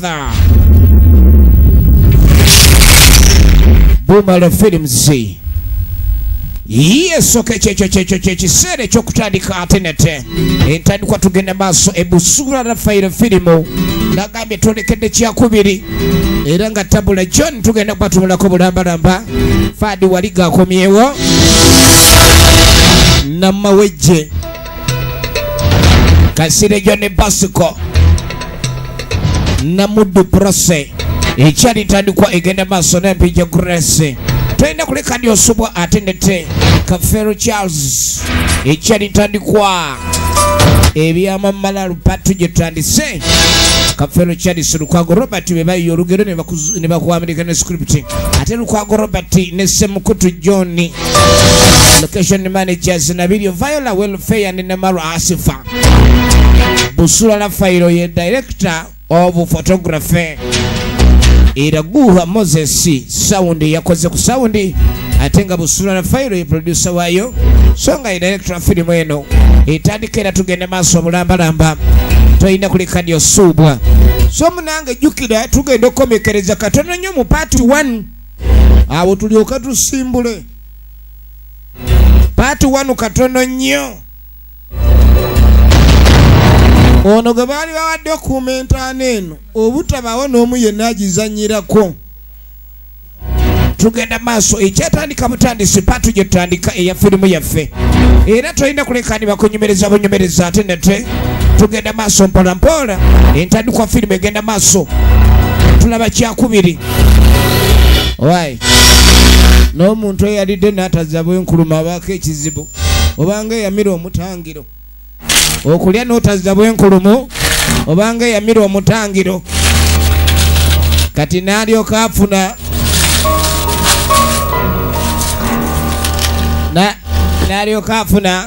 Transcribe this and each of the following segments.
Arthur Boomerang Films. Yes, okay, chere chokutandika atenete entandikwa tugenda maaso ebusura Rafael Filimu nagambye tuonekedde kyakubiri era nga tabula John tugenda kwatumulako bulambalamba Fadi waliga akomyewo namawejje Kasire John Basiko Namudu Prose ekyali ntandikwa egenda maaso n'empija Grace twenda kuleka ndio subwa atendete Kafero Charles ekyali ntandikwa ebyama malalu patu jetandise Kafero Charles Lukwago Robert bebayo olugero ne bakuwamirika ne script ate Lukwago Robert ne Semukutu John location managers na video Viola Welfare and Namaru Asifa Busura Rafael ye director of photography Iraguha Moses sound yakoze ku sound atenga Busura Rafael ye producer wayo songa director film eno etandikira tugende maaso bulambalamba toyina kuleka ndio subwa so munange jukira tugende komekereza katono nnyo mu part 1 abo tulioka tusimbule part 1 katono nnyo ono gabali bawa dokumenta neno obutabawo n'omu yenna agizanyirako tugenda maaso ekyatandika butandisi patu gye tutandika eya firimu yaffe era tolina kuleka ni bakunyumereza bunyumereza ate nete tugenda maaso mpola mpola entandikwa firimu egenda maaso tulaba kyakubiri wai n'omuntu eyalidde n'atazza bwenkuluma abaako ekizibu obanga eyamira omutangiro okulya n'otazza bwenkulumu obanga eyamira omutangiro kati n'alyoka afuna n'alyoka afuna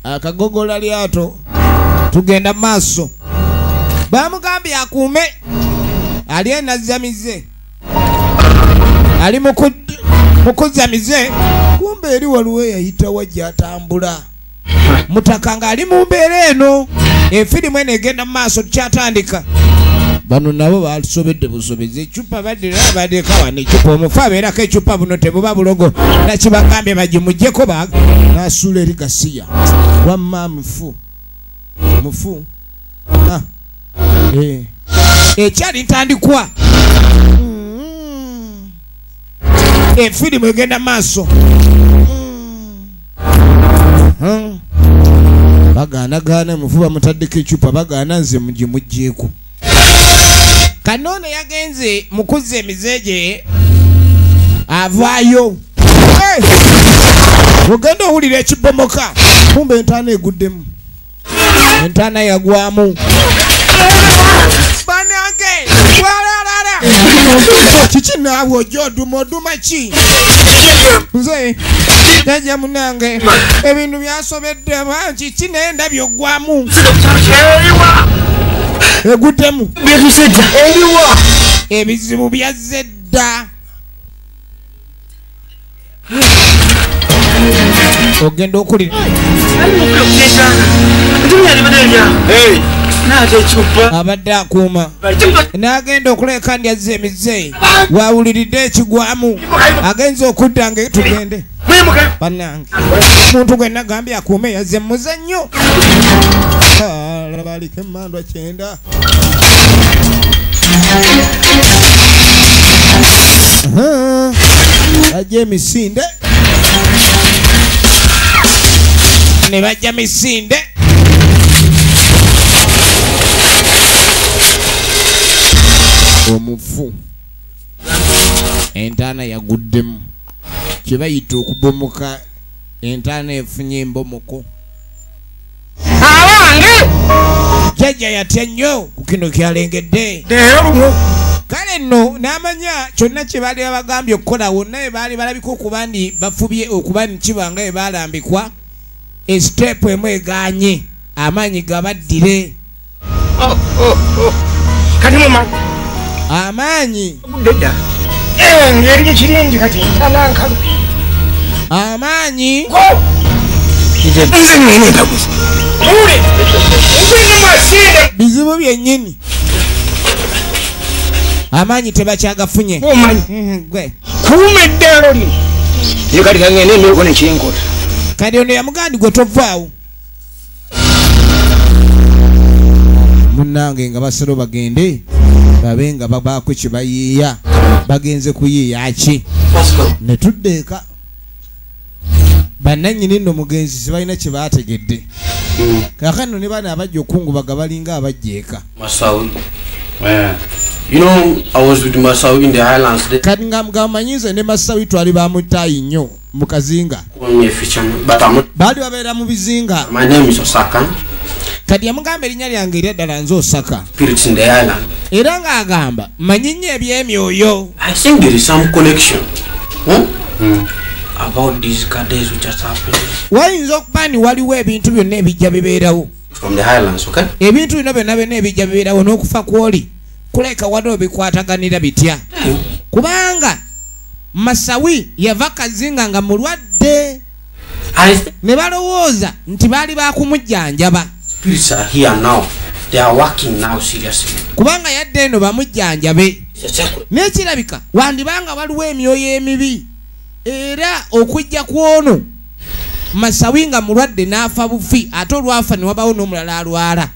akagogola lyato tugenda maaso bamugambye akuume ali enazamize ali mukuzamize kumbe eri waliwo yayita wajja atambula mutakanga ali mu mbeera eno efirimu eno egenda mu maaso tukyatandika bano nabo basobedde busobezi ecupa badeka wano ecupa omufu abeerako ecupa buno tebuba bulogo nakibagambye bagimugyeko nasula eri gasiya wamma mufu ekyali ntandikwa efirimu egenda mu maaso bagaana mufuba mutaddeko ecupa bagaana nze mugimugjeeko Kanone yagenze mukuze emizeje avaayo ogenda owulira ekibomoka kumbe entaana eguddemu entaana yagwamu banange walalala kiki naawe ojja oduma ki nze jajja munange ebintu byasobedde bangi ki naye ndabye ogwamu egutemu byetuzedda eriwa ebizibu byazedda ogenda okulira abadde akuuma n'agenda okuleka ndi azze emize wawuliridde ekigwamu agenza okudda nga tugende bannange omuntu gwe nagambye akuume yazze mu muzannyo labaliko emmandwa 9 bajja emisinde ne bajja misinde omufu entaana yaguddemu kye bayita okubomoka entaana efunye embomoko abange jajja yatya nnyo ku kino kyalengedde kale nno n'amanya kyonna kye baali babagambye okukola wonna bwe baali balabika okuba ndi bafubye okuba nikibanga bwe baalambikwa esiteepu emu egaanye amaanyi gabaddire kati mama amaanyi ngeri ekirungi kati amaanyi nze nene kaguzi ule ngwino masinde bizibu byennyini amaanyi tebakyagafunye omanyi gwe kuuma eddaalo lino ye kati kangende emyoko nekyenkola kati ono yamugandi gwe tovaawo munnange nga basero bagende babe nga babaako kye bayiiya bagenze kuyiiya ki ne tuddeeka bannannyini nno mugenzi sibalina kye baategedde kakano ne bana abajja okungubaga balinga abajja eka Masawi. You know, I was with Masawi in the Highlands. They kati nga mugamanyize ne Masawi twali bamutaayi nnyo mu kazinga call me a fisherman, but I'm not. baali babeera mu bizinga My name is Osaka. kati yamugamba erinnya lyange eryaddala nze Osaka Spirits in the island. era ng'agamba manyi nnyo ebyemyoyo I think there is some connection. About these goddess which just happened wayinza okuba ni waliwo ebintu byonna ebijja bibeerawo from the Highlands, okay? ebintu bino byonna byonna ebijja bibeerawo n'okufa kw'oli kuleka wadde bikwataganira bitya kubanga Masawi yava kazinga nga mulwadde I think ne balowooza nti baali bakumujjanjaba spirits are here now. They are working now seriously. kubanga yadde eno bamujjanjabe It's a secret. n'ekirabika wandibanga waliwo emyoyo emibi era okujja kw'ono Masawi nga mulwadde n'afa bufi ate olwafa ne wabawo n'omulala alwala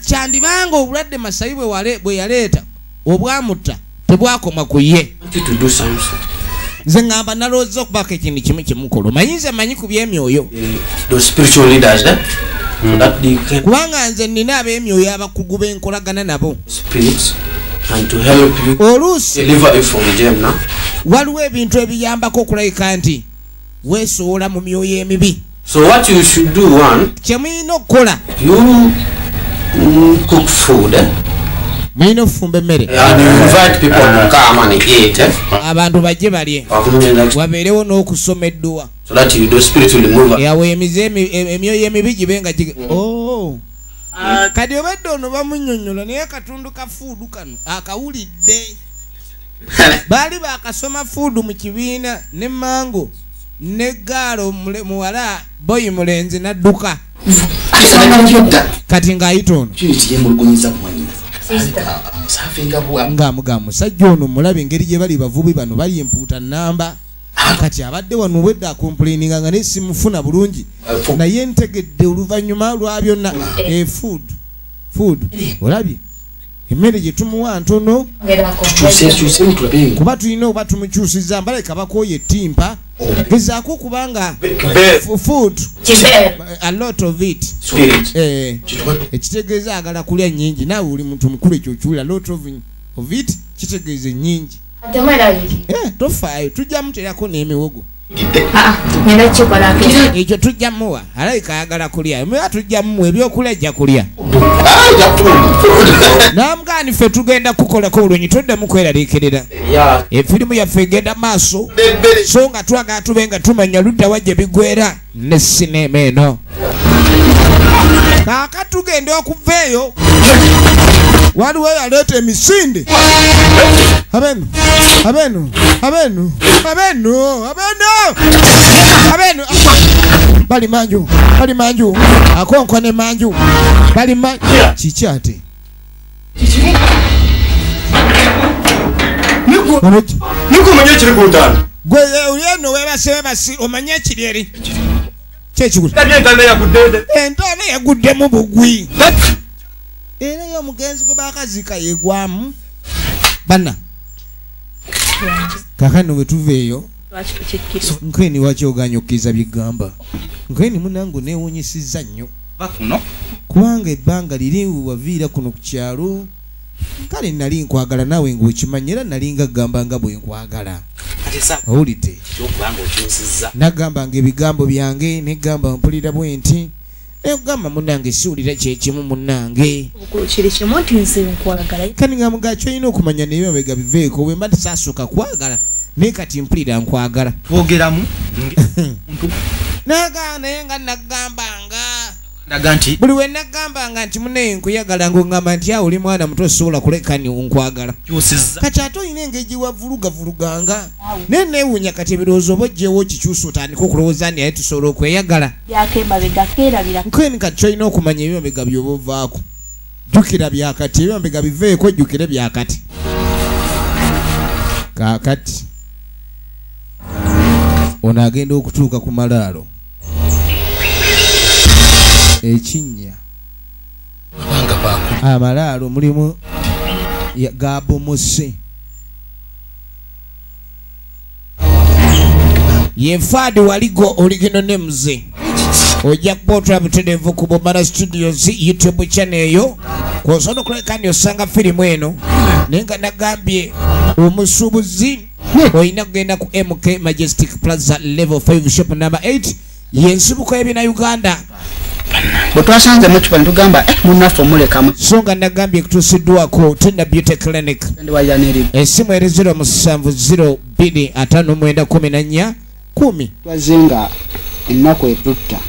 kyandibanga obulwadde Masawi bwe yaleeta obwamutta tebwakoma ku ye I want you to do something. nze ngamba nalowooza okubaako ekintu kimu kimukola omanyi nze manyi ku byemyoyo Those spiritual leaders, so that they can kubanga nze nina ab'emyoyo abakugu benkolagana nabo spirits and to help you oluusi deliver you from them now. waliwo ebintu ebiyambako okulabika nti weesoola mu myoyo emibi So what you should do, one, kye mulina okukola you cook food, mulina okufumba emmere and you invite people to come and eat, abantu bajje balye wabeerewo n'okusoma edduwa so that you, the spirit will move. yaweemize emyoyo emibi gibe nga kati obadde ono bamunnyonnyola naye katundu ka fuudu kano akawulidde baali bakasoma fuudu mu kibiina ne mango ne gaalo muwala boyi mulenzi n'adduka kati ng'ayita ono ng'amugamba musajja ono mulabe engeri gye bali bavubi bano bali empuuta nnamba kati abadde wano obwedde akompulininga nga naye simufuna bulungi naye ntegedde oluvannyuma lwa byonna food olabye emmere gye tumuwa ntono kuba tulina oba tumukyusiza mbaleka bakooye ettimpa gezaako kubanga food a lot of it ekitegeeza agala kulya nnyingi naawe oli muntu mukulu ekyo okiwulira lot of it kitegeeza ennyingi tofaayo tujja muterako n'emiwogo ekyo tujja muwa alabika ayagala kulya muba tujja mumuwa ebyokulya ajja kulya n'amugaani ffe tugenda kukolako bulungi toddamu kweraliikirira efirimu yaffe egenda maaso so nga twagala tube nga tumanya ludda wajja bigwera ne sinema eno kaaka tugenda okuva eyo waliwo yaleeta emisinde abenu bali manju akonko ne manju bali kiki ate nikumanya ekiri ku ntaana gwe eno webasi omanye ekiri eri kyekigulu entaana yaguddemu bugwi era yo omugenzi gwe bakazika yegwamu bana kakano bwe tuva eyo nkweni waki oganya okkiriza byegamba nkweni munangu neewunyisiza nnyo kubanga ebbanga liri waviira kuno ku kyalo kale nali nkwagala naawe ngaokimanyi era nali nga gamba nga bwe nkwagala owulidde nagamba nga ebigambo byange negamba mpulira bwe nti negamba munange siwulira kyekimu munange kani nga muga kyolina okumanya naye mabega biveeko bwe mba tisasooka kwagala naye kati mpulira nkwagala bogeramu naye nga nagambanga Naganti. Buli we nagambanga nti muneyi nkuyagala ng'ongamba nti awo oli mwana muto sobola kuleka ni nkwagala. Kyusizza. Kati ate olina engeri wavulugavuluganga. Naye neewuunya kati ebirowoozo oba oggyewo kikyusa otandika okulowooza nti aye tusobola okweyagala. Byakemabega keerabira. Nkweni kati kyolina okumanya ebyomabega by'oba ovaako. Jjukira byakati ebyomabega biveeko jjukire byakati. Kaakati ono agenda okutuuka ku malaalo. Ekinnya amalaalo mulimu gabomose yenfaadi waligo oligino ne muze ojja kuba butereevu ku Bomara Studios YouTube channel eyo kw'osobola okuleka ni osanga firimu eno naye nga nagambye omusuubuzi olina kugenda ku MK Majestic Plaza level 5 shop number 8 yensibuko y'ebina Uganda. Bwetwasanze mu kipa ntugamba munaffe omulekamu so nga nagambye kutuusiddwako Tina Beauty Clinic. Essimu eri 0702591410 twazenga ennaku etutta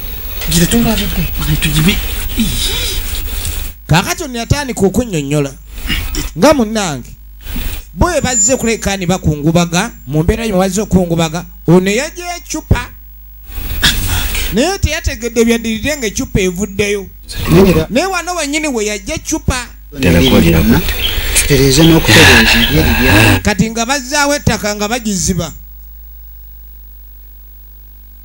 kaakati ono yatandika okunnyonnyola nga munnange bwe bazze kulekaani bakungubaga mu mbeera yo bazze okungubaga ono yajja ecupa naye teyategedde byaddirire ng'ecupa evuddeyo naye wano wennyini we yajja ecupa tutereze n'okutereeza ebyeri kati nga bazzaawo ettaka nga bagiziba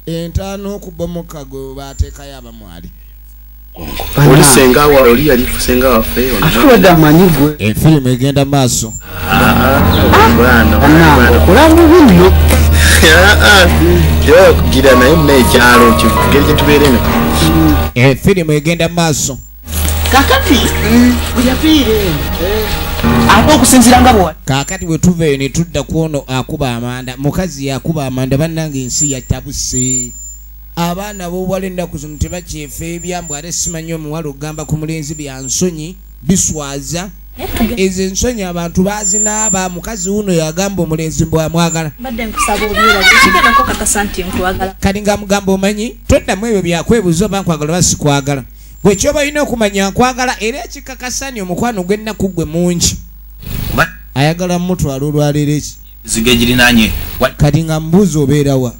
entaano okubomoka gwe baateekayo abamwali oli senga wa oli yali senga waffe atuwadde amanyi gwe efirimu egenda maaso okola bubi nnyo tewa kugira naye muna ekyalo kigeri kyetubeereno efirimu egenda maaso kakati buyafiire ate okusinzira nga bwewali kaakati bwe tuveeyo ne tudda ku ono akuba amanda mukazi yakuba amanda bannange ensi yatabuse abaana b'obuwala ennaku zino tebakyefa ebyambwe ate simanyi omuwala ogamba ku mulenzi bya nsonyi biswaza ezo ensonyi abantu bazinaaba mukazi wuno yagamba omulenzi bwamwagala kati nga mugamba omanyi toddamu ebyo byakwebuuza oba nkwagala oba sikwagala gwe kyoba olina okumanya nkwagala era ekikakasani omukwano gw'ennaku gwe mungi ayagala mutwala olwaleero eki zige girinanye kati nga mbuuza obeerawa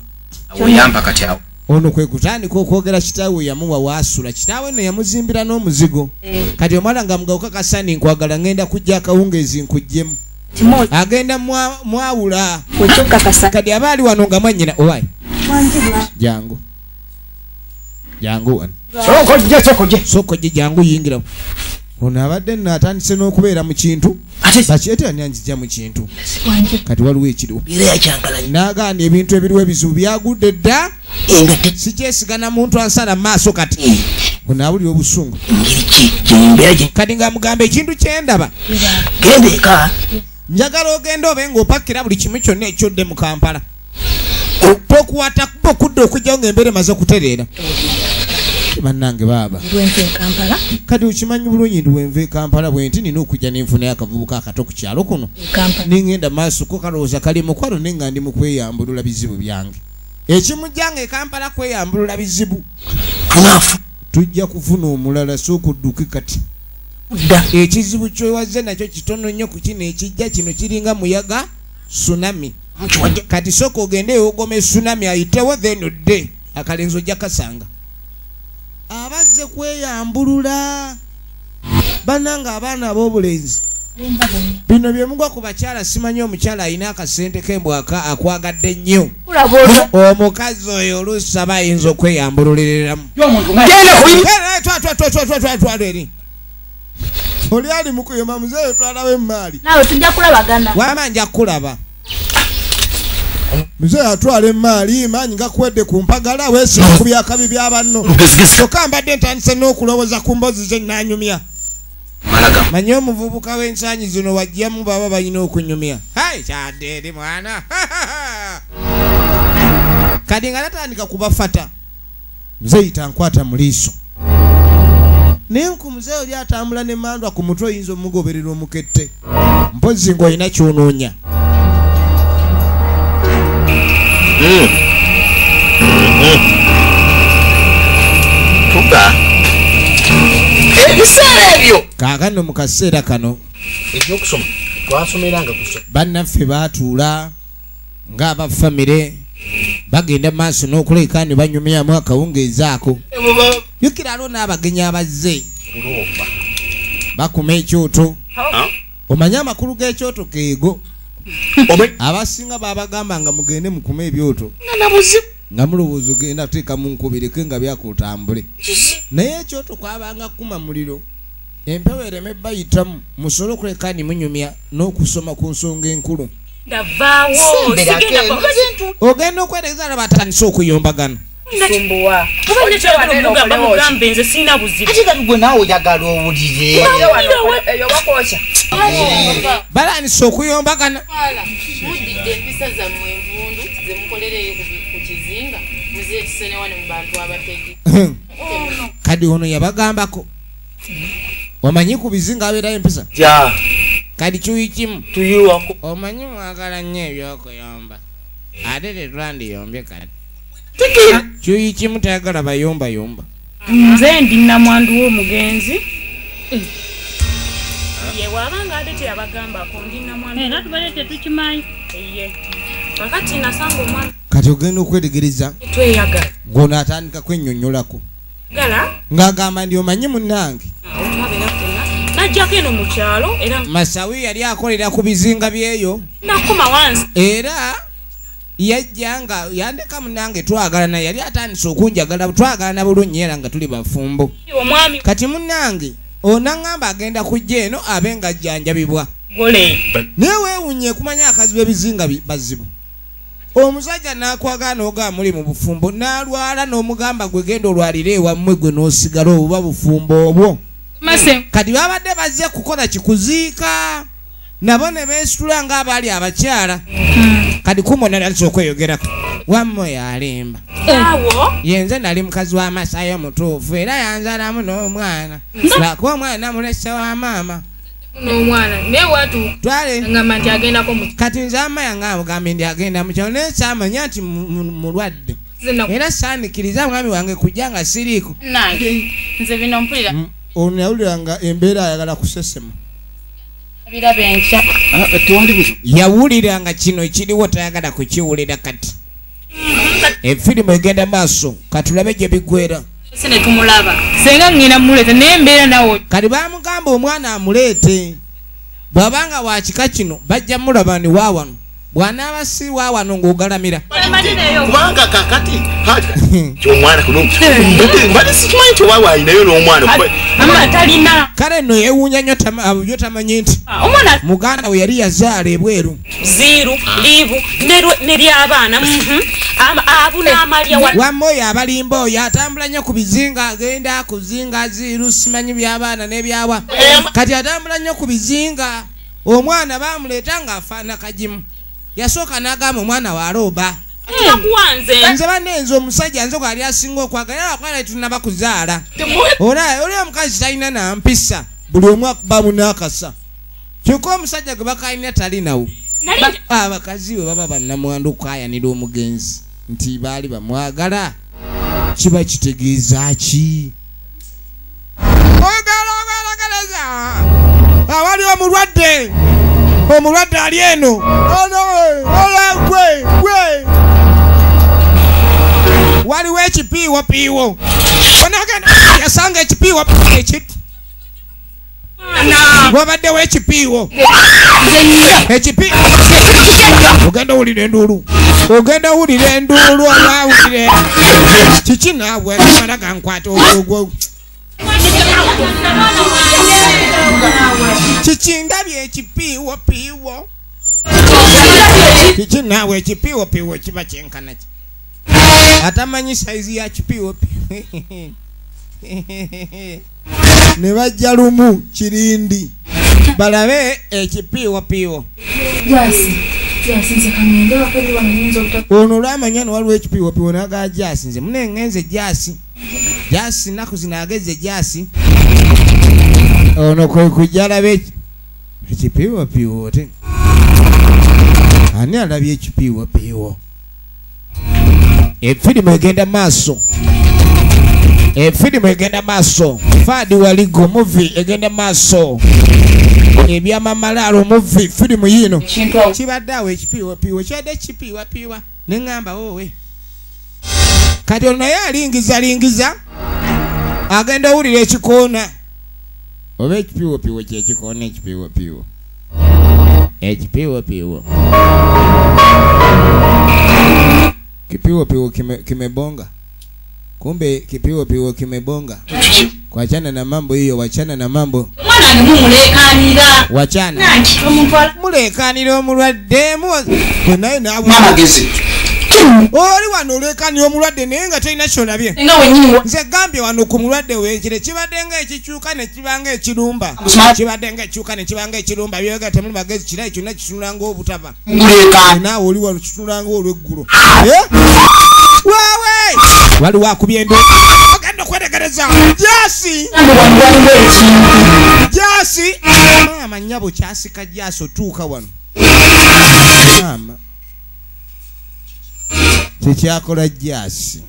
oyampa kati awo ono kwe kutandika okwogera kitaawe yamuwa waasula kitaawe no yamuzimbira n'omuzigo kati omwana nga mugawuka kasani nkwagala ngenda kujja akawungeezi nkuggyemu agenda mwawula kati aba ali wano nga mwannyina owaayi jangu wano sokojje jangu yingirawo ono abadde nno atandise n'okubeera mu kintu bakyete ani anjijja mu kintu kati waliwo ekiriwo n'agaana ebintu ebiriwo ebizibu byagudde dda sikyesigana muntu ansala mu maaso kati ono awulira obusungu kati nga mugamba ekintu kyendaba njagala ogenda obe ng'opakira buli kimu kyonna ekyodde mu Kampala tokuwata kuba okudda okujjawo ng'embeera emaze okutereera bannange baaba kati okimanyi bulungi ndi wenva e Kampala bwe nti nina okujja nenfunayo akavubuka akato ku kyalo kuno nengenda maaso ko kalowooza kali mukwalo naye nga ndi mu kweyambulula bizibu byange ekimujjanga e Kampala kweyambulula bizibu tujja kufuna omulala sookudduke kati ekizibu kyewazze nakyo kitono nnyo ku kino ekijja kino kiringa muyaga tsunami kati sooka ogende ewogoma tsunami ayitewo then odde akalenzi ojja kasanga abazze kweyambulula bannanga abaana ab'obulenzi bino bye mugwa ku bakyala simanyi omukyala alina akasente kembwaka akwagadde nnyo omukazi oyo oluusi aba ayinza okweyambululiriramu twala eri oli ali mukuyoma muzeeyo twalawo emaali nawe tujja kulabagana wama nja kulaba muzeeyo atwala emaali maanyi gakuwedde ku mpagala weesiba ku byakabi bya banno kyokka mbadde ntandise n'okulowooza ku mbozi ze nanyumya manyi omuvubuka w'ensanyi zino wajjamu baba balina okunyumya hai kyadde eri mwana kati nga natandika kubafata muzeeyi tankwata mu liiso naye nku muzeeyi oli atambula ne mandwa ku mutwe oyinza omugoberera omukette mpozi ng'olina kyonoonya tuga ebiseera ebyo kaakano mu kaseera kano ebyokusoma twasomeranga kusoma bannaffe baatuula ng'abafamire bagenda maaso n'okuleka ne banyumyamu akawungeezi ako jukira aliwo n'abagenyi abazze bakuma ekyoto omanye amakulu g'ekyoto keego abasinga babagamba nga mugende mukuma ebyoto nga mulowooza ogenda teeka mu nkubireke nga byakutambule naye ekyoto kwabanga kuma muliro empewo ereme bayitamu musobole okuleka ni munyumya n'okusoma ku nsonga enkulu ogenda okwetegereza nga batandise okuyombagana gwe naawe oyagala owulire balandise okuyombagana mudidde empisa zammwe envundu zemukolereyo ku kizinga muzeekisene wano mu bantu abategi kadi ono yabagambako omanyi ku bizinga abeerayo empisa kadi kiwi kimu tuyiwako omanyi mwagala nnyo ebyokuyomba ate tetwandiyombye kati kiwi kimu tayagala bayombayomba nze ndi namwandu w'omugenzi ye wabanga ate teyabagambako ndi namwandu era tubale tetukimanyi ye kakati nasanga omwana kati ogenda okwetegereza tweyagala ng'ono atandika kwennyonnyolako gala ng'agamba ndi omanyi munnange otwabera fena najjako eno mu kyalo era masawi yali akolera ku bizinga byeyo nakoma wansi era yajja nga yandeka munnange twagalana yali atandise okunjagala twagalana bulungi era nga tuli bafumbo omwami kati munnange onaŋŋamba agenda kujja eno abe nga ajjanjabibwa gole naye weewunye kumanya akazi b'ebizinga bazibu omusajja n'akwagana oga muli mu bufumbo n'alwala n'omugamba gwe genda olwalire ewammwe gwe n'osigala obuba bufumbo obwo kati babadde bazze kukola kikuziika nabo ne beesitula ng'abaali abakyala kati kumonalasa okweyogerako wamwe yalimba yenze nali mukazi w'amasayo mutuufu era yanzalamu n'omwana lako omwana mulese wa maama n'omwana naye watu twale ngamba nti agendako mu kati nze ama yange amugambye ndi agenda mukyalo naye saamanya nti mulwadde era saanikiriza mwami wange kujja nga siriiko nange nze bino mpulira ono yawuliranga embeera ayagala kusesema biraba enkya yawuliranga kino ekiriwo tayagala kukiwulira kati efirimu egenda maaso katulabe gye bigwera ese ne tumulaba senga ngina mulete naye embeera nawe kati bamugamba omwana amuleete bw'abanga wa kika kino bajja mulaba ni waawano bw'anaaba si waawano ng'ogalamira kubanga kakati kyomwana mbadde sikimanyi kyewawa alinayo n'omwana ama talina kale nno yeewuunya nnyo yo tamanyi nti omwana muganda we yali yazaala ebweru ziiru liivu nery'abaana abu n'amalya wamma oyo abalimba oyo atambula nnyo ku bizinga agenda kuzinga ziiru simanyi by'abaana n'ebyawa kati atambula nnyo ku bizinga omwana baamuleeta ng'afaana kagimu yasooka n'agamba omwana wa looba nze banenze omusajja nze gwali asinga okwagala era akwala tunaba kuzaala oli omukazi talina nampisa buli omu akuba munaakasa kyokka omusajja gwe bakalina talinawo abakazi we baba bannamwandu okukayanira omugenzi nti baali bamwagala kiba kitegeeza ki ogalagalagalaza awali omulwadde ali eno gwe waliwo ekipiiwopiiwo onagenda yasanga ekipiiwo ekiti wabaddewo ekipiiwo ogenda owulira enduulu oba awulire kiki naabwe amala gankwata ogwo kiki ndabye ekipiiwopiiwo kiki naawe ekipiiwopiiwo kiba kyenkana ki atamanyi saizi ya kipiiwopiiwo ne bajja lumu kirindi balabe ekipiiwopiiwo ono olwamanya ne waliwo ekipiiwopiiwo nagaa jaasi nze muneŋŋenze jaasi naku zinaageze jaasi ono kwe kujja alabe ekipiiwopiiwo te ani alabye ekipiiwopiiwo efirimu egenda maaso Fadi Waligo movie egenda maaso ebyamamalaalo movie firimu yino kibadde awo ekipiiwapiiwa kyadde kipiiwapiiwa ne ŋŋamba wowe kati ono naye alingizalingiza agenda owulira ekikoona oba ekipiiwopiiwo kyekikoona ekipiiwopiiwo ekipiiwopiiwo kipiiwopiiwo kimebonga kumbe kipiiwopiiwo kimebonga kwachana na mambo hiyo wachana na mambo mwana ni mumulekanira wachana mulekanira omulwadde naye nawe mama gezi oli wano olekanira omulwadde naye nga tolina kyolabye nga wenyini nze gambye wano ku mulwadde weekire kibadde nga ekikyuka ne kibanga ekirumba kibadde nga ekikyuka ne kibanga ekirumba byega temuli magezi kirayi kyonna kitunulanga obutaba naawe oli wano kitunulanga olweggulo waawe waliwo akubye endo agenda okweregereza jasi maama nnyabo kyasika jasi otuuka wano maama kyekyakola jasi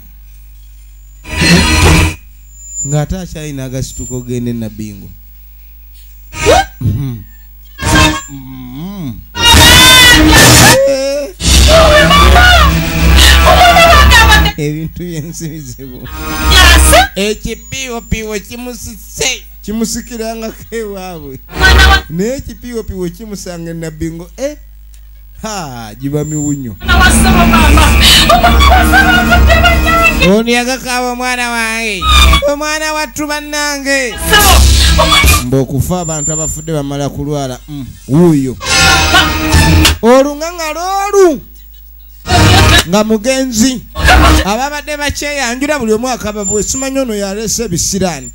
ng'ate akyalina agasituko gende nabingo ebintu byensi bizibu ekipiiwopiiwo kimusikirangako ewaabwe naye ekipiiwopiiwo kimusanga nabingo giba miwunyo ono yagakaaba omwana wange omwana wattu bannange mb'okufa abantu abafudde bamala kulwala wuuyo oluŋŋaŋalo olu nga mugenzi ababadde bakyeyanjula buli omwaka babwe simanyi ono yaleese ebisiraani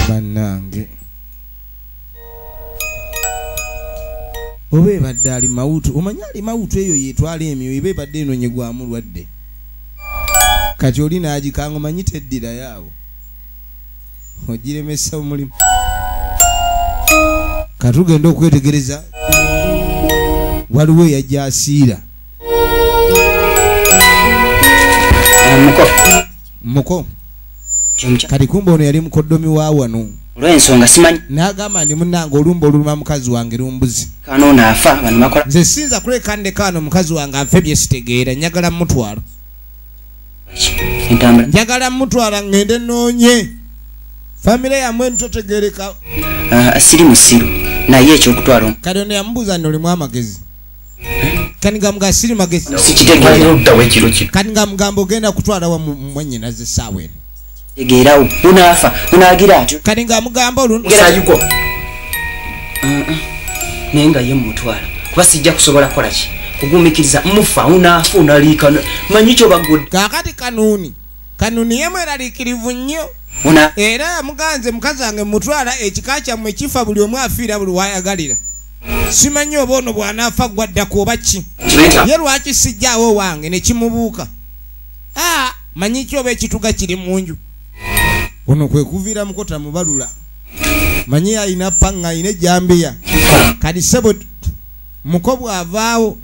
bannange oba ebadde ali mawutu omanyi ali mawutu eyo yetwala emyoyo eba ebadde enonyegwa mulwadde kati oli naagikanga omanyi teddira yaawo ogiremesa omulimu katugenda okwetegereza waliwo eyajja asiira muko kati kumba ono yali mukoddomi wa wano olw'ensonga simanyi n'agamba ndi munnange olumba oluluma mukazi wange lumbuzi kano naafa bano makola nze sinza kuleka ndekaano mukazi wange afe byesitegeera njagala mutwala entambula njagala mutwala ngende noonye famire yamwe ntotegereka siri musiru naye ekyokutwala kati ono yamubuuza nti olimu amagezi kati ngamuga siri magezi sikitegeeraoddawo ekiro kino kati ngamugamba ogenda kutwalawa mwannyinaze essaawa eno tegeerawo unaafa unaagira atyo kati ngamugamba olugeraayiko naye nga ye mutwala kuba sijja kusobola kukola ki kugumikiriza mufa unaafa unaliika manyi kyobagudde kaakati kanuuni yemu eraliikirivu nnyo era yamuganze mukazi wange mutwala ekika kyammwe kifa buli omu afiira buli wayagalira simanyi oba ono bw'anaafa gwaddako oba ki ye lwaki sijjaawo wange ne kimubuuka manyi ki oba ekituga kiri mu nju ono kwe kuviira mukota mubalula manyi alina panga alina ejambiya kati sebo muko bw'avaawo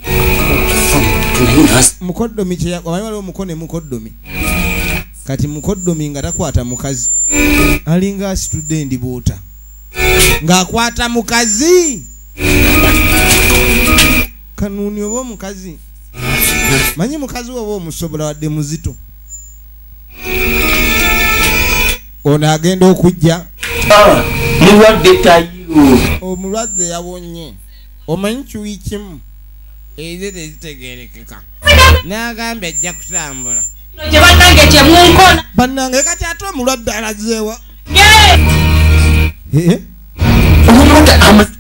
mukoddomi omanyi waliwo muko ne mukoddomi kati mukoddomi nga takwata mukazi alinga asitudde endibuuta ng'akwata mukazi kanuuni oba omukazi manyi mukazi oba omusobola wadde muzito ono agenda okujja mulwadde tayo omulwadde yawonye omanyi kiwi kimu ezo tezitegerekeka n'agambye ajja kutambula kyebannange kyemunkona bannange kati ate omulwadde alazeewa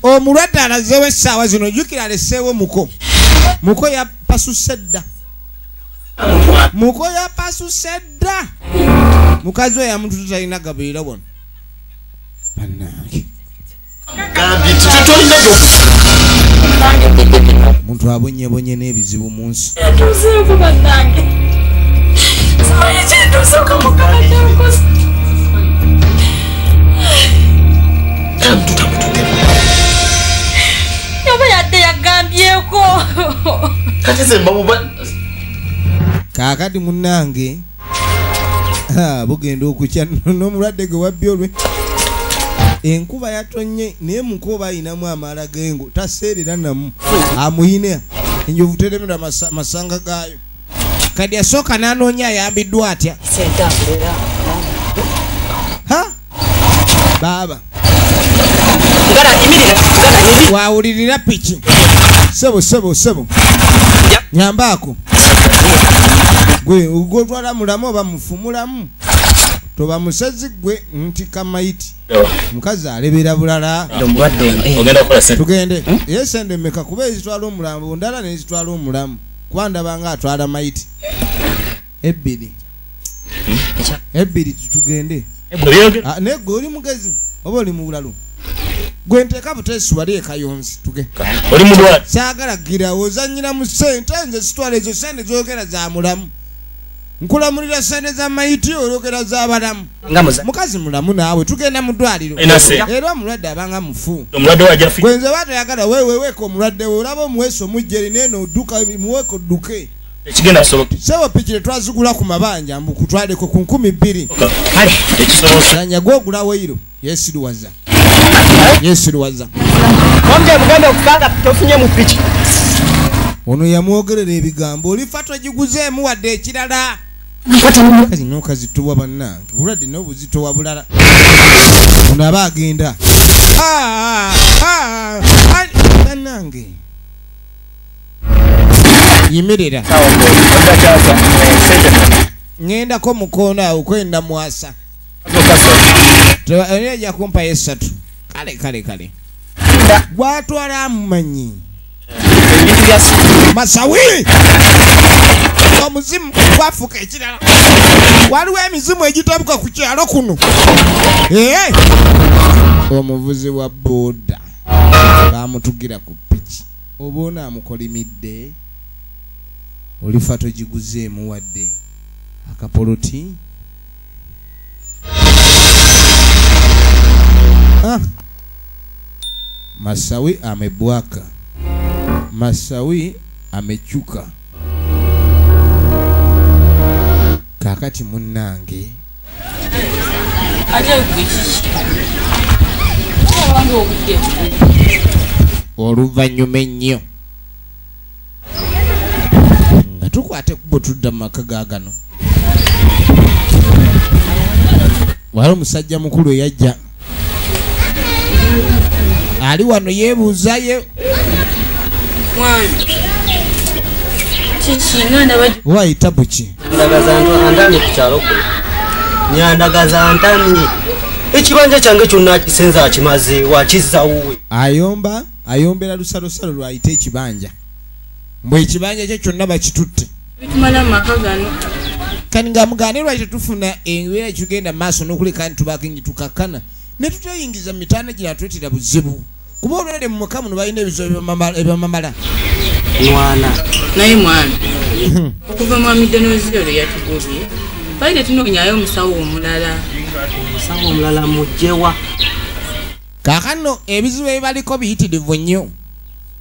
omulwadde alazeewo essaawa zino jjukira aleseewo muko yapasuse dda muko yapasuse dda mukazi oyo yamuntu talina gabirira bwona bannange muntu abonyebonye n'ebizibu mu nsi tuseeko bannange simanyi kintuuseeko mukama kyankosa yaba yadde yagambyeko kati ze mbamuba kaakati munnange bugenda okukya n'omulwadde gwe wabbyolwe enkuba yatonye naye mukuba ayinamu amaala g'engo taseerera namu amuyina enjovu teremera masanga gaayo kadi yasooka n'anoonya ayambiddwa atya baaba wawulirira piki sebo nyambaako gwe ogotwala mulamu oba mufumulamu toba musezi gwe nti kamayiti mukazi alebera bulala tugende yesende meka kuba ezitwala omulambo ndala nezitwala omulamu kuba ndabanga atwala mayiti ebbiri tugende negwe oli mugezi oba oli mubulalo gwe nteeka buteesi wali ekayonzi saagala gira ozanyira mu sente nze sitwala ezo sente zogera za mulamu nkulamulira sente za mayiti ologera za balamu mukazi mulamu naawe tugenda mu ddwaliro era omulwadde abanga mufu gwenze batayagala weweweeka omulwadde we olaba omuweesa omujja eri neeno odduka muweeka odduke sebo pikire twazigula ku mabanja mbu kutwaleko ku 2,000 sanya gwogulawo iro yesiruwaza ono yamwogerera ebigambo olifa togiguzeemu wadde ekirala kazi nokazitowa bannange bulwadde n'obuzitowa bulala ono aba agenda bannange yimirira ŋŋendako mukoona awo kwenda mwasa ejja kumpayo 3 kale gwatwala amumanyi masawi omuzimu gwafuuka ekirala waliwo emizimu egitabuka ku kyalo kuno omuvuzi wa booda bamutugira ku piki oba onaamukolimidde olifa togiguzeemu wadde akapoloti Masawi amebwaka Masawi amechuka kakati munnange oluvannyuma ennyo nga tukwate kubo tudda mu maka gaagano wali omusajja mukulu eyajja ali wano yeebuuzayo wayita buki nyandagaza ntami ekibanja kyange kyonna akisenza akimaze wakizawuwe ayombera lusalosalo lwayita ekibanja mbwe ekibanja kye kyonna bakitutte kani nga muganirwa tetufuna enbeera ekigenda maaso n'okuleka nti tubakingi tukakana ne tuteyingiza mitaana gye atwetera buzibu kuba olwedde mu muka muno balina ebizibu ebyamamala naye mwana okuva mwami Denozio lwe yatugobye baire tunonyayo omusawo omulala mujjewa kaakano ebizibu ebibaliko biyitirivu nnyo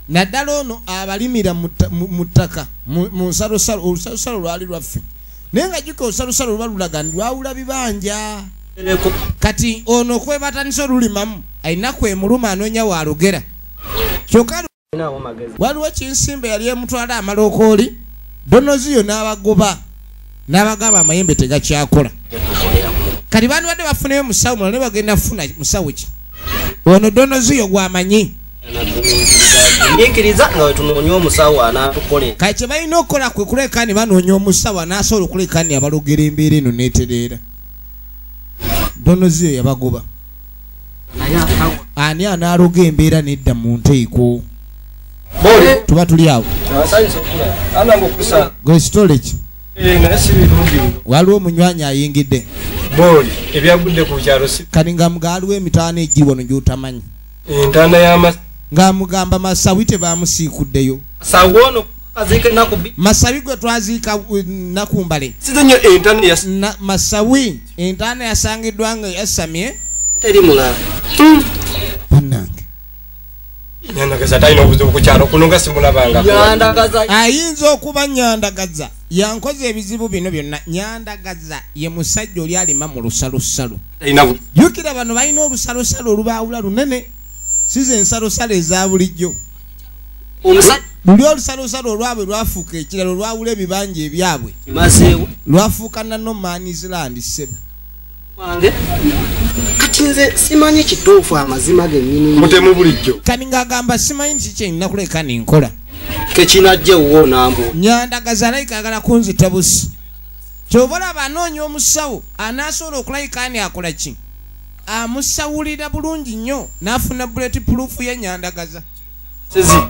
naddala ono abalimira mu ttaka mu nsalosalo olusalosalo lwali lwaffe naye nga jjuka olusalosalo luba lulaga nti lwawula bibanja kati ono kwebatanisa olulimamu alina kwemuluma anoonya walugera kyokka waliwo kinsimbe yali emutwala amalookooli Donozio n'abagoba n'abagamba amayembe tegakyakola kati bandi badde bafunayo musawo mulala ne bagenda funa musawo ki ono Donozio gwamanyi ndikiriza nga wetunoonya omusawo anatukolera kati kye balina okukola kwe kuleka ne banoonya omusawo anaasobola okuleka ni abalogera embeera eno neetereera Donozio yabagoba ani analoga embeera nedda mu nteeko tuba tuli awo gwe sitole ki waliwo omunywanyi ayingidde kati nga mugaliwo emitaana egiri wano gy'otamanyi nga mugamba Masawi tebamusiikuddeyo Masawi gwe twaziika Nakumbale Masawi entaana yasangiddwa nga yasamye teri mulala bannange nyandagaza talina obuzibu ku kyalo kuno nga simulabanga ayinza okuba nyandagaza yankoze ebizibu bino byonna. Nyandagaza ye musajja oli alima mu lusalosalo. Jukira bano balina olusalosalo olubaawula lunene. Size ensalosalo eza bulijjo. Luli olusalosalo olwabwe lwafuuka ekirala olwawula ebibanja ebyabwe. Lwafuuka nano Man Island ssebo. Kati nze simanyi kituufu amazima gennyini. Mutemu bulijjo. Kani ng'agamba simanyi kiki nnina kuleka ninkola. Kekinajja wo nambo. Nyandagaza alayika agala kunzita busi. Kyova olaba anoonya omusawo anaasobola okulayika ani akola ki? Amusawulira bulungi nnyo n'afuna bulletproof ye Nyandagaza.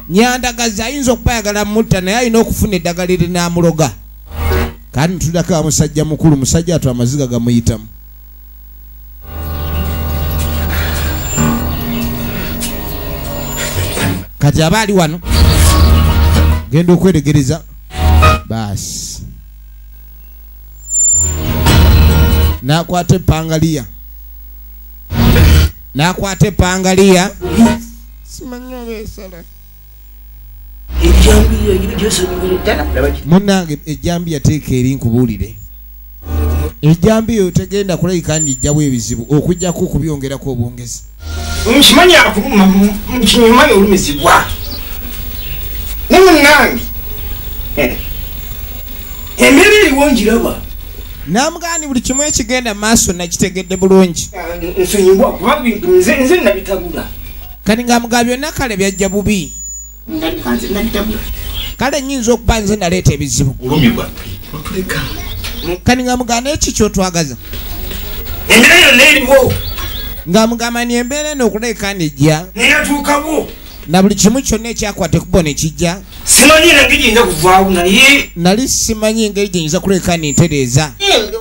Nyandagaza ayinza okuba ayagala mutta naye alina okufuna eddagala erinaamuloga. Kandi tudako musajja mukulu, musajja atwa amaziga gamuyitamu. Kati aba ali wano genda okweregereza baasi nakwata epangaliya simanyi obeesala munnange ejjambiya teeka eri nkubuulire ejjambiya oyo tegenda kulayika nijjawo ebizibu okujjako okubyongerako obwongezi Mchimanyi olumizibwa. Munnange. Emmere eriwo njiraba. Namugani buli kimu ekigenda maaso nakitegedde bulungi. Nsonyimbwa kuba bintu nze nabitabula. Kati ng'amugaa byonna kale byajja bubi. Kale nnyinza okuba nze naleeta ebizibu. Olumibwa. Kati ng'amugaa n'eki ky'otwagaza. Emmere yonna eriwo. Ng'amugamba ni embeera eno okuleka nejja. Neyatuukawo. Na buli kimu kyonna ekyakwata ekkubo ne kijja. Simanyi engeri gyinza kuvaawo naye. Nali simanyi engeri gyinza kuleka nintereeza.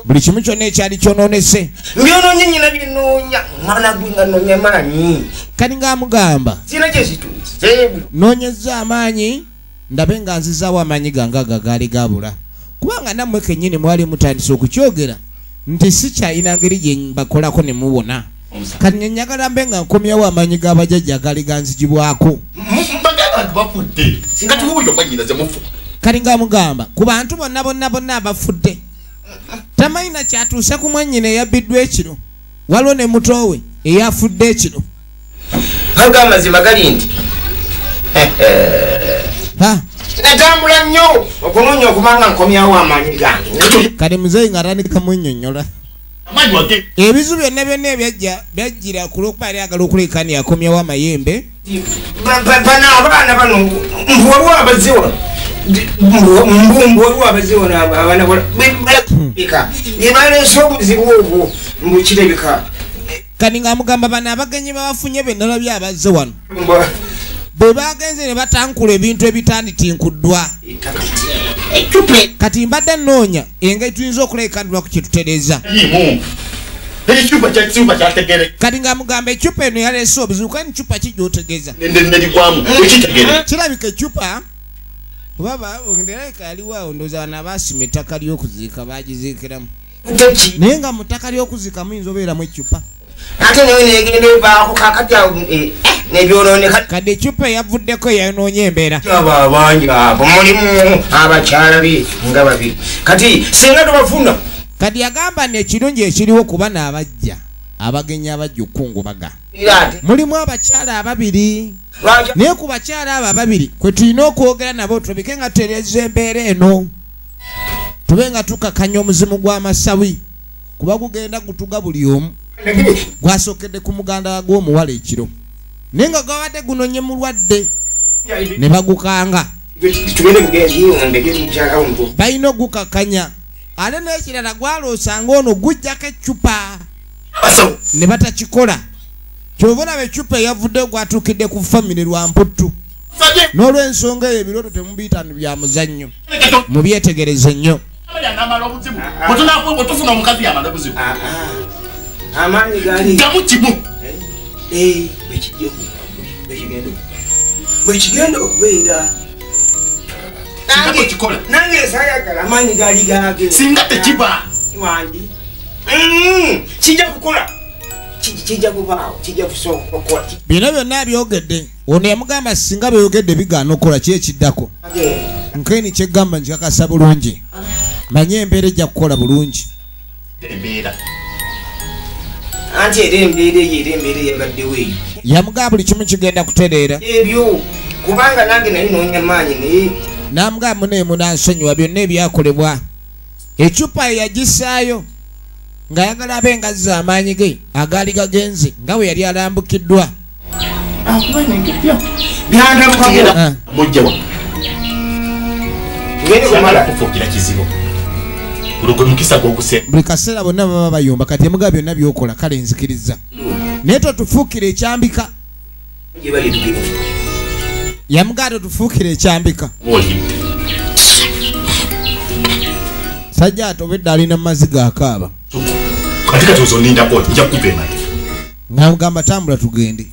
Buli kimu kyonna ekyali kyonoonese. Mbyonoonye nnyina byennoonya. Mwana gwe nga noonya maanyi. Kati ng'amugamba. Sina kye situuse. Noonyezza amaanyi ndabe nga nzizaawo amaanyi gange ago gaali gaabula. Kubanga nammwe kennyini mwali mutandise okukyogera nti sikyalina ngeri gye mbakolako ne muwona. Kati njagala mbe nga nkomyawo amaanyi g'abajjajja agali ganzigibwako. Kati ng'amugamba ku bantu bonna abafudde tamayina kyatuuse ku mwannyina eyabbiddwa ekiro waliwo ne muto we eyafudde ekiro. Aga amazima gali nti natambula nnyo okunoonya okubanga nkomyawo amaanyi gange. Kati muzeeyi ng'atandika munnyonnyola. Ebizu byonna byajjira ku lw'okuba yali agala okuleka yakomyawo amayembe. Bano abaana bano mbu waliwo abaziwa mbu waliwo abaziwa abaana balabika ne baleesa obuzibu obwo mbu kirabika. Kati ng'amugamba bano abagenyi babafunye bennala byabazze wano bwe bagenze ne batankula ebintu ebitanditinkuddwa. Kati mbadde nnoonya engeri tuyinza okuleka ndibako kye tutereeza. Kati ng'amugamba ecupa eno yaleese obuzibu kandi cupa ki gy'otegeeza? Kirabika ecupa kuba nderabika yaliwo awo ndowooza bano abaasima ettaka ly'okuziika baagiziikiramu. Naye nga mu ttaka ly'okuziika muyinza obeeramu ecupa. Ate nayo negenda evaako kakati awo nebyonooneka. Kati ecupa eyavuddeko yayonoonye embeera. Abo abangi abo mulimu abakyala be nga babiri. Kati singa tubafuna. Kati yagamba n'ekirungi ekiriwo kuba n'abajja abagenyi abajja okukungubaga. Mulimu abakyala ababiri. Naye ku bakyala abo ababiri kwe tulina okwogera nabo tulabike nga tutereeza embeera eno. Tube nga tukakanya omuzimu gw'amasawi kuba gugenda gutuga buli omu. Gwasookedde ku muganda gw'omuwala ekiro naye nga gwabadde gunonye mulwadde ne bagukanga. Balina ogukakanya ate n'ekirala gwaloosanga ono gujjako eccupa ne batakikola. Kyova olaba eccupa eyavuddeyo gwatuukidde ku famire lwa mputtu. N'olw'ensonga eyo ebirooto temubiyitano bya muzannyo mubyetegereze nnyo. Amaanyi gali gamukimu bwekigenda okubeera nange esayagala amaanyi gali gage singa tekiba wangi kijja kukola kijja kubaawo kijja kusooka okukola. Bino byonna byogedde ono yamugamba singa byogedde bigaana okukola ki ekiddako. nkeni kyegamba nkikakasa bulungi manye embeera ejja kukola bulungi anti era embeera eyagaddewo eyo yamugamba buli kimu kigenda kutereera ebyo kubanga nange nali noonya maanyi naye namugamba muneemu nansonyiwa byonna ebyakolebwa ecupa eyagisaayo ng'ayagala abe engazzi amaanyi ge agaali gagenze nga bwe yali alambukiddwa byandabukako mujjawa ngende kumala kufuukira kizibu gwe mukisa gw'oguse buli kaseera bonna baba bayomba kati yamugamba byonna byokola kale nzikiriza naye totufuukira ekyambika gye bali tugimu yamugamba totufuukira ekyambika sajja ate obedde alina mumazzi gakaaba kati ozonindako nja kukuva emate namugamba tambula tugende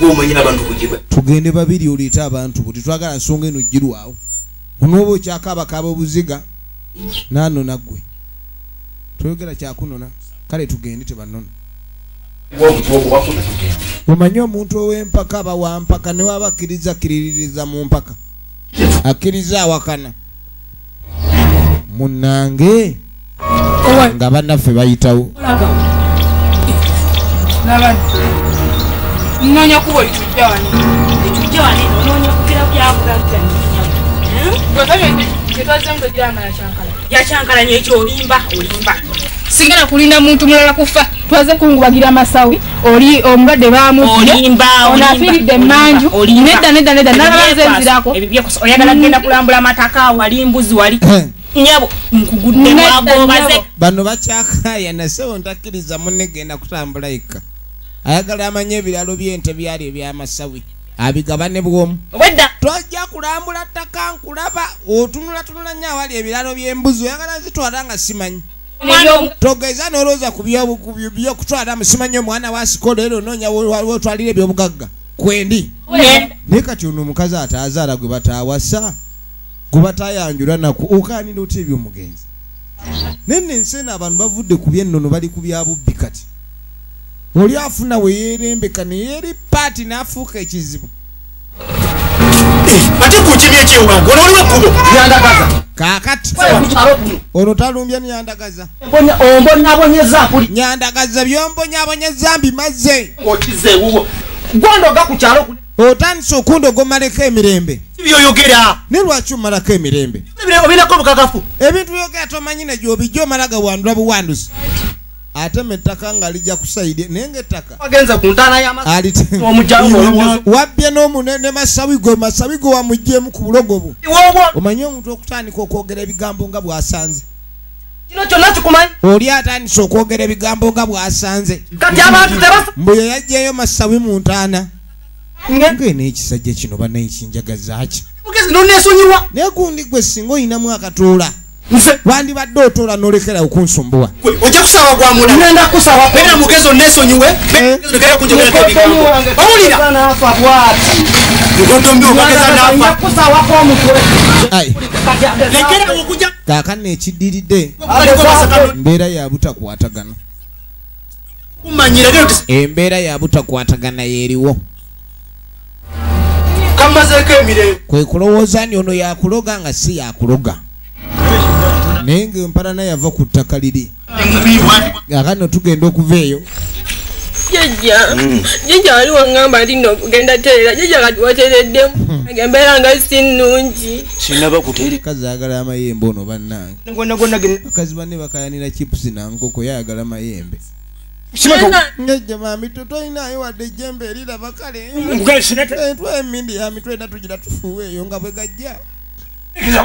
gwomanyira abantu kugiba tugende babiri oleete abantu bo tetwagala nsonga eno ggirwawo onooba okyakaabakaaba obuziga nanona ggwe toyogera kyakunona kale tugende tebanona omanye omuntu ow'empaka aba wampaka ne waba akkiriza kiriririza mu mpaka akkiriza awakana munnange nga bannaffe bayitawo Nonya kubo litujja wano. Litujja wano nonya kugira byabulaga. Bwakabe tetwaze mto jiranga ya chankala. Ya chankala nyekyo olimba. Singana kulinda muntu mulala kufa. Twaze kungubagira masawi. Oli omulwadde baamu. Olimba. Onafiride manju. Nedda nalabanze nzirako. Ebibye oyagala genda kulambula mataka wali mbuzi wali. Nyabo nkugudde mwagobaze. Bano bakyakaya nasewo ntakkiriza munne genda kutambula yekka. Ayagala amanye ebiralo by'ente byali ebyamasawi abigabane bwomu wedda tojja kulambula ttaka nkulaba otunula nnyo awali ebiralo by'embuzi oyagala zitwala nga simanyi togeza n'olowooza ku byokutwala musimanyi omwana wa sikolo era onoonya wotwalira ebyobugagga kwendi naye kati ono omukazi ataazaala gwe bataawasa gwe bataayanjula naku okaanira otya ebyomugenzi nenne enseena abantu bavudde ku byennono bali ku byabubbi kati oli afuna we yeerembeka ne yeeri paati n'afuuka ekizibu ate kukibya ekyewange ono oliwo ekkubo Nyandagaza. kaakati ono talumbya nyandagaza Ombonyabonyeza kuli. nyandagaza byombonyabonyeza mbimaze okize wuwo Gwandoga ku kyalo kuli. otandise okundogomaleko emirembe byoyogera ne lwaki omalako emirembe obinako obukakafu ebintu byogera tomanyi negyo bijja omala gawandula buwanduzi ate mettaka nga lijja kusaidye naye ngaettaka Wagenze ku ntaana y'amazzi. Omujjawo wabbye n'omunene masawigo wamuggyemu ku bulogobo omanyi omuntu okutandika okwogera ebigambo nga bw'asanze Kino kyonna kikumanyi. oli atandise okwogera ebigambo nga bw'asanze Kati abantu tebasa. mbu ye yaggyeyo masawi mu ntaana ng'eneekisajja kino bannayikinjagazaaki Mugezi n'oneesonyiwa. naye gundi gwe singa oyinamu akatoola Nze wandibadde otoola n'olekera okunsumbuwa ojja kusaba gwa mula ngenda kusaba beera mugezi onneesonyiwe lekera kunjogerako ebigambo owulira n'afa bw'ati. mugotombi obageza n'afa Kusawako omutwe. ai lekera okujja kaakano ekiddiridde kubaliko mbeera ya butakwatagana kumanyira lero embeera ya butakwatagana yeeriwo kamazeeko emirembe kwe kulowooza nti ono yakuloga nga si yakuloga naye ng'empalana yava ku ttaka liri akano tugenda okuva eyo jjajja wali waŋŋamba nti nno ogenda tereera jjajja kati watereddemu embeera nga si nnungi sinaba kuteeri kazi ayagala amayembe ono bannange bakazi banne bakayanira chipusi nankoko yayagala mayembe ngejja mami totoyinayo wadde ejjembe eriraba kale etwa emindi ya mitwe ena tugira tufuuwe eyo nga bwe gajja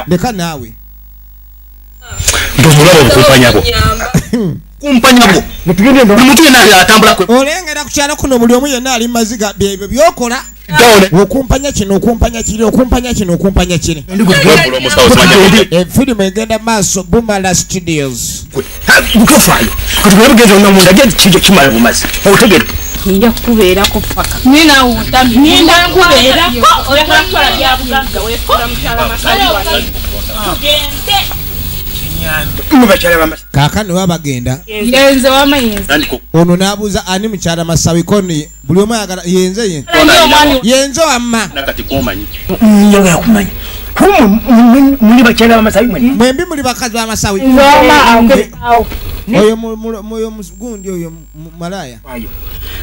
leka naawe ntomulaba obukumpanyabo kumpanyabo buli muntu yenna atambulako olengera ku kyalo kuno buli omu yenna ali maziga byebyo byokola okumpanya kino okumpanya kiri okumpanya kino okumpanya kiri efirimu egenda maaso Bumala Studios bukofaayo kati bwebugenda onna munda gekijjo kimala bumazi otegedde ninja kukubeerako paka Nina utambi. ninja kukubeerako oyagala kutwala byabugagga weefuula mukyala masawi wali tugende mubakyala bamazi kaakano babagenda Yenze w'amayinza. ono n'abuuza ani mukyala masawi koni buli omu ayagala yenze ye yenze wamma nakati komanyi Njagala kumanya. muli bakyala bamasawi mwembi muli bakazi b'amasawi oyo gundi oyo malaya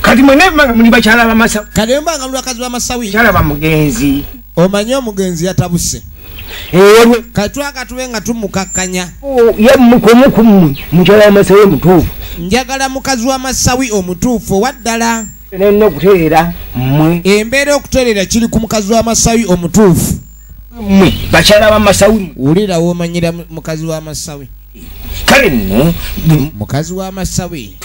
kati mwene muli bakyala bamasawi kati mbanga muli bakazi b'amasawi kyala bamugenzi omanyi omugenzi yatabuse katwaka tube nga tumukakkanya yemukomukumu mukyala wamasawi omutuufu njagala mukazi w'amasawi omutuufu owaddala nena okutereera mmwe embeera okutereera kiri ku mukazi w'amasawi omutuufu mmwe bakyala bamasawi wulira womanyira mukazi w'amasawi kale nno mukazi w'amasawi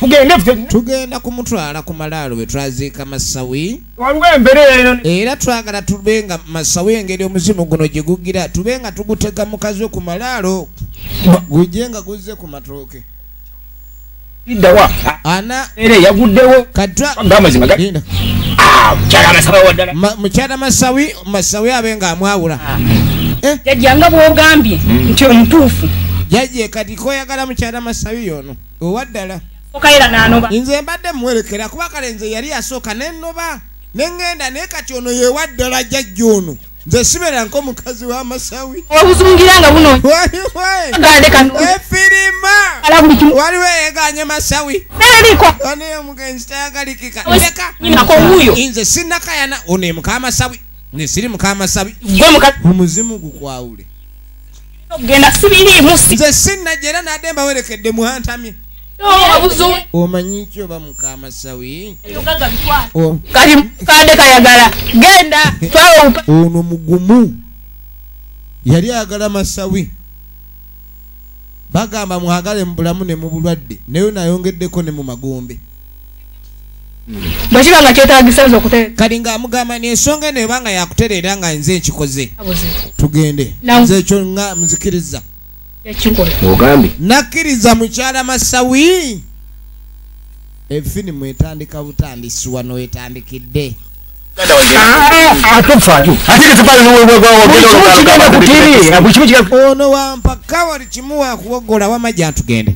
tugenda kumutwala ku malaalo bwe twaziika masawi waliwo embeera era twagala tube nga masawi engeri omuzimu guno gye gugira tube nga tugutega mukazi we ku malaalo gujje nga guzze ku matooke iddawa ana era yaguddewo katwamazima mukyala masawi abe nga amwawula jajjanga bwogambye nti omutuufu jajje kati koyagala mukyala masawi yono owaddala okaira nanoba nze mbadde muwerekera kuba kale nze yali yasooka nennoba nengenda naye kati ono yewaddala jajja ono nze sibeera nk'omukazi w'amasawi wabuzungiranga buno efirima waliwo eyeganye masawi oneyo omugenzi tayagalikika nze sinnakayana ono emuka amasawi nze siri muka amasawi omuzimu gukwawule nze sinnajja era nadde mbawerekedde muhantamye omanyi ki oba muka amasawi kati kade kayagala genda ono mugumu yali ayagala masawi bagamba mwagale mu bulamu ne mu bulwadde naye nayongeddeko ne mu magombe bwekibanga kyetaagisa okuteera kati ng'amugamba n'ensonga eno ebanga yakutereera nga nze nkikoze tugende nze ekyo nga muzikiriza ogambe nakkiriza mukyala masawi efirimu etandika butandisi wano etandikidde ono wampaka wali kimu wakuwogola wamajja ntugende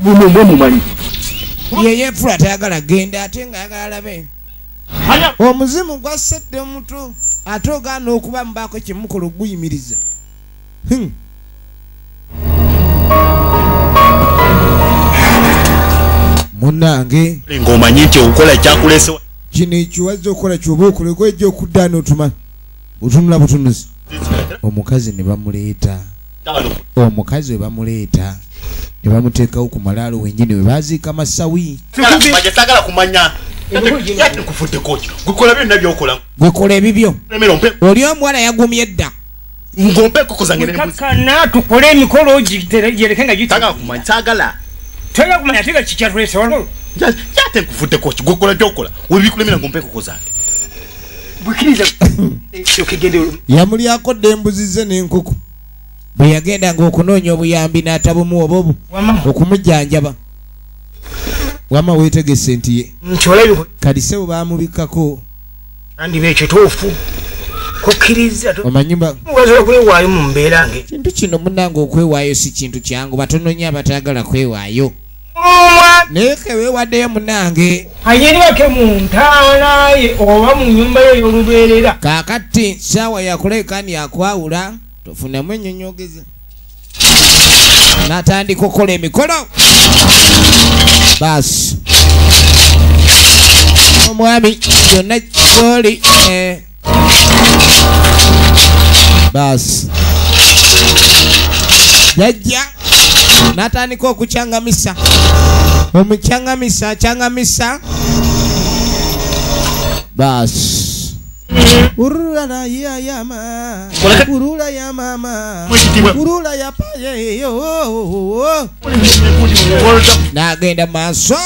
yeyefula tayagala genda ate nga yagala alabe omuzimu gwasedde omutu ate ogaana okuba mubaako kimukola oguyimiriza munange ng'omanyi nti okukola kyakulese kino ekiwazza okukola kyoba okola gwejja okuddaana otuma otunula butunuzi omukazi ne bamuleeta omukazi we bamuleeta ne bamuteekawo ku malaalo wenyini we baziika masawi sagala kumanya kufuddekoki gwekola byonna byokola gwekola ebibyo oli omuwala yagumye edda ngompe koko zange kakana tukole emikolo gyereke nga gitagala kumanya sagala toyagala kumanya ate nga kikyatulese wano yate nkufuddekoki gwekola byokola webikulemera ngompe koko zange bwikiriza yamulyako dde embuzi ze n'enkoko bwe yagendanga okunoonya obuyambi n'atabumuwa obobu okumujjanjaba wama weetegese nti ye kalise bwe baamubikkako andiba ekituufu kukkiriza omanyimugasobola kwewaayo mu mbeera nge kintu kino munnange okwewaayo si kintu kyangu batono nnyo abatayagala kwewaayo naye keweewaddeyo munnange ayeribake mu ntaana ye oba mu nyumba ye ey'olubeerera kaakati saawa yakulekani yakwawula tofunamu ennyonyogeza n'atandika okukola emikolo baasi omwami byonna gyoli baasi jajja n'atandika okucyangamisa omukyangamisa acyangamisa baasi urula ya yama urula ya mama urula ya payeyo nagenda maaso